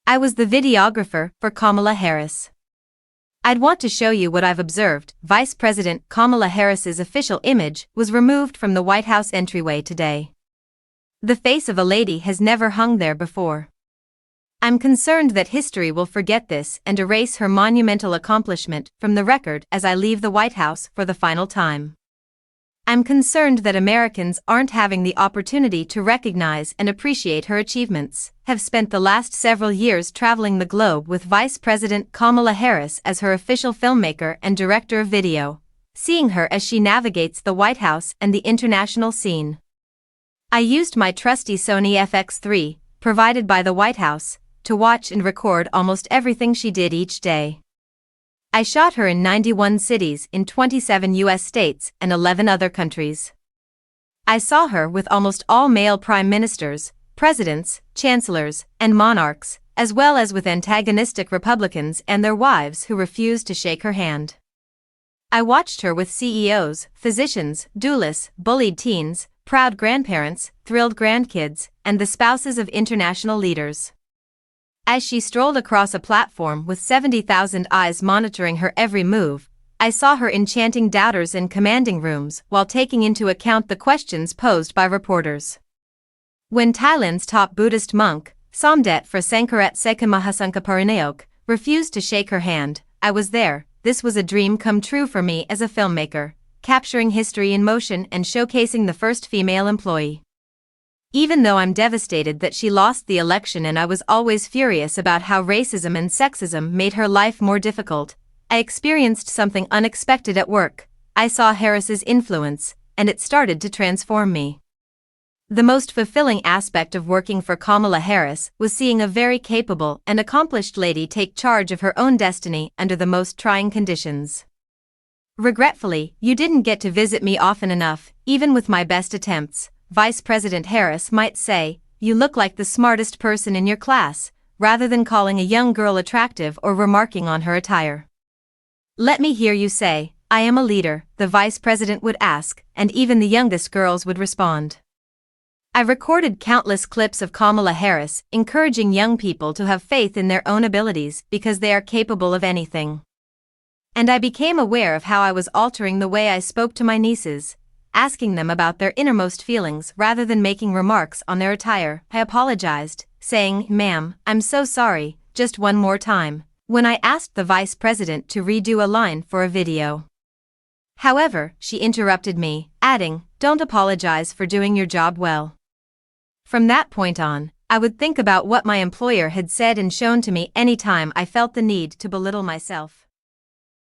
I was the videographer for Kamala Harris. I'd want to show you what I've observed. Vice President Kamala Harris's official image was removed from the White House entryway today. The face of a lady has never hung there before. I'm concerned that history will forget this and erase her monumental accomplishment from the record as I leave the White House for the final time. I'm concerned that Americans aren't having the opportunity to recognize and appreciate her achievements. Have spent the last several years traveling the globe with Vice President Kamala Harris as her official filmmaker and director of video, seeing her as she navigates the White House and the international scene. I used my trusty Sony FX3, provided by the White House, to watch and record almost everything she did each day. I shot her in 91 cities in 27 U.S. states and 11 other countries. I saw her with almost all male prime ministers, presidents, chancellors, and monarchs, as well as with antagonistic Republicans and their wives who refused to shake her hand. I watched her with CEOs, physicians, doulas, bullied teens, proud grandparents, thrilled grandkids, and the spouses of international leaders. As she strolled across a platform with 70,000 eyes monitoring her every move, I saw her enchanting doubters in commanding rooms while taking into account the questions posed by reporters. When Thailand's top Buddhist monk, Somdet Frasankarat Sekamahasankaparineok, refused to shake her hand, I was there. This was a dream come true for me as a filmmaker, capturing history in motion and showcasing the first female employee. Even though I'm devastated that she lost the election and I was always furious about how racism and sexism made her life more difficult, I experienced something unexpected at work. I saw Harris's influence, and it started to transform me. The most fulfilling aspect of working for Kamala Harris was seeing a very capable and accomplished lady take charge of her own destiny under the most trying conditions. Regretfully, you didn't get to visit me often enough, even with my best attempts. Vice President Harris might say, "You look like the smartest person in your class," rather than calling a young girl attractive or remarking on her attire. "Let me hear you say, 'I am a leader,'" the vice president would ask, and even the youngest girls would respond. I recorded countless clips of Kamala Harris encouraging young people to have faith in their own abilities because they are capable of anything. And I became aware of how I was altering the way I spoke to my nieces, asking them about their innermost feelings rather than making remarks on their attire. I apologized, saying, "Ma'am, I'm so sorry, just one more time," when I asked the vice president to redo a line for a video. However, she interrupted me, adding, "Don't apologize for doing your job well." From that point on, I would think about what my employer had said and shown to me any time I felt the need to belittle myself.